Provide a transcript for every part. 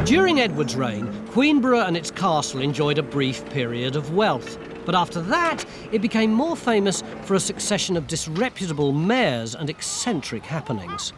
During Edward's reign, Queenborough and its castle enjoyed a brief period of wealth. But after that, it became more famous for a succession of disreputable mayors and eccentric happenings.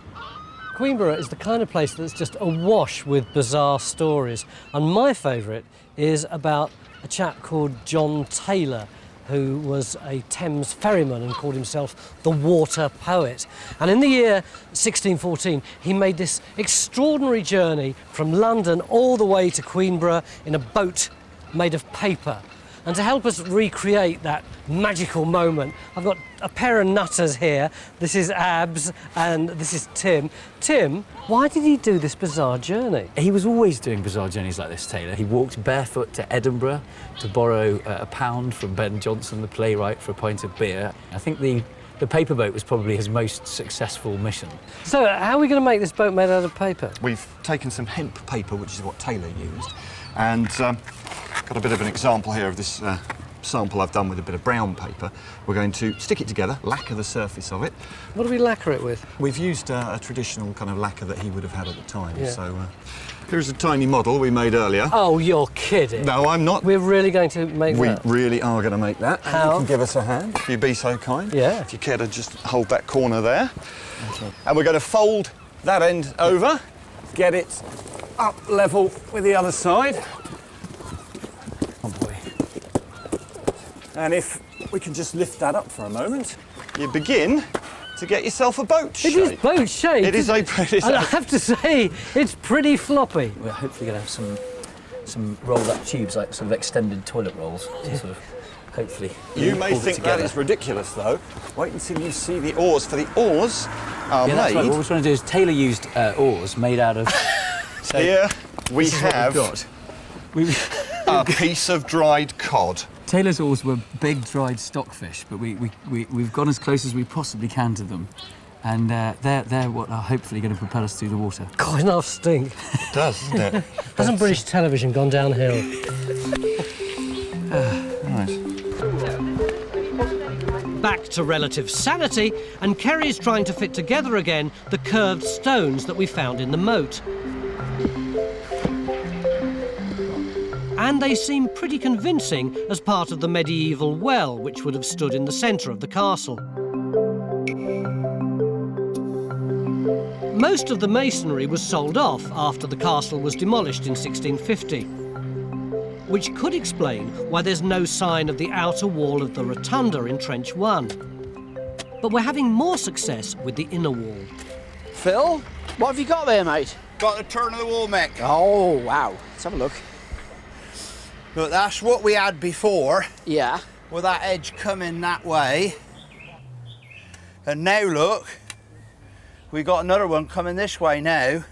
Queenborough is the kind of place that's just awash with bizarre stories. And my favourite is about a chap called John Taylor, who was a Thames ferryman and called himself the water poet. And in the year 1614, he made this extraordinary journey from London all the way to Queenborough in a boat made of paper. And to help us recreate that magical moment, I've got a pair of nutters here. This is Abs and this is Tim. Tim, why did he do this bizarre journey? He was always doing bizarre journeys like this, Taylor. He walked barefoot to Edinburgh to borrow a pound from Ben Jonson, the playwright, for a pint of beer. I think the paper boat was probably his most successful mission. So how are we going to make this boat made out of paper? We've taken some hemp paper, which is what Taylor used, and got a bit of an example here of this sample I've done with a bit of brown paper. We're going to stick it together, lacquer the surface of it. What do we lacquer it with? We've used a traditional kind of lacquer that he would have had at the time. Yeah. So here's a tiny model we made earlier. Oh, you're kidding. No, I'm not. We're really going to make We that? really are going to make that. How? You can give us a hand, if you'd be so kind. Yeah. If you care to just hold that corner there. Okay. And we're going to fold that end over, get it up level with the other side. Oh boy. And if we can just lift that up for a moment, you begin to get yourself a boat shape. It is boat shaped. It is a... And I have to say, it's pretty floppy. We're hopefully going to have some rolled up tubes, like sort of extended toilet rolls, to sort of hopefully You may hold it think that together. is ridiculous, though. Wait until you see the oars. For the oars are Yeah, that's made... right. What we're trying to do is Taylor used oars made out of... So Here we this is what have we've got. a piece of dried cod. Taylor's oars were big dried stockfish, but we've gone as close as we possibly can to them. And they're what are hopefully going to propel us through the water. God, enough stink. It does, doesn't it? Hasn't British television gone downhill? Nice. Back to relative sanity, and Kerry's trying to fit together again the curved stones that we found in the moat. And they seem pretty convincing as part of the medieval well, which would have stood in the centre of the castle. Most of the masonry was sold off after the castle was demolished in 1650, which could explain why there's no sign of the outer wall of the rotunda in Trench 1. But we're having more success with the inner wall. Phil, what have you got there, mate? Got the turn of the wall, mech. Oh, wow. Let's have a look. Look, that's what we had before, Yeah. with that edge coming that way. And now look, we got another one coming this way now.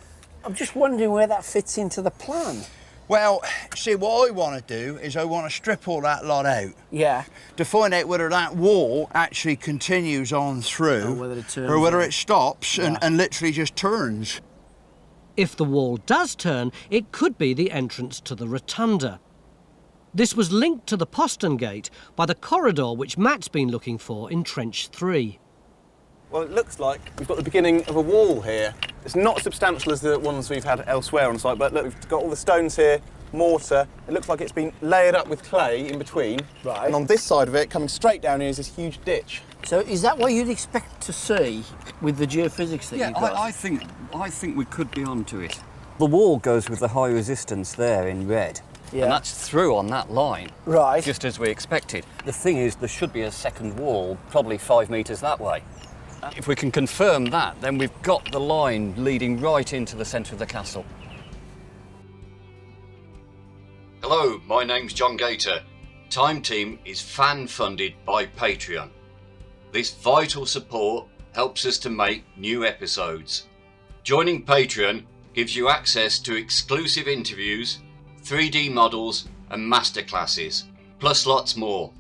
I'm just wondering where that fits into the plan. Well, see, what I want to do is I want to strip all that lot out Yeah. to find out whether that wall actually continues on through Or whether it turns or whether on. it stops and literally just turns. If the wall does turn, it could be the entrance to the rotunda. This was linked to the postern gate by the corridor which Matt's been looking for in Trench 3. Well, it looks like we've got the beginning of a wall here. It's not as substantial as the ones we've had elsewhere on site, but look, we've got all the stones here, mortar. It looks like it's been layered up with clay in between. Right. And on this side of it, coming straight down here, is this huge ditch. So is that what you'd expect to see with the geophysics that you've got? I think we could be onto it. The wall goes with the high resistance there in red. Yeah. And that's through on that line, Right. just as we expected. The thing is, there should be a second wall, probably 5 metres that way. If we can confirm that, then we've got the line leading right into the centre of the castle. Hello, my name's John Gator. Time Team is fan-funded by Patreon. This vital support helps us to make new episodes. Joining Patreon gives you access to exclusive interviews, 3D models and masterclasses, plus lots more.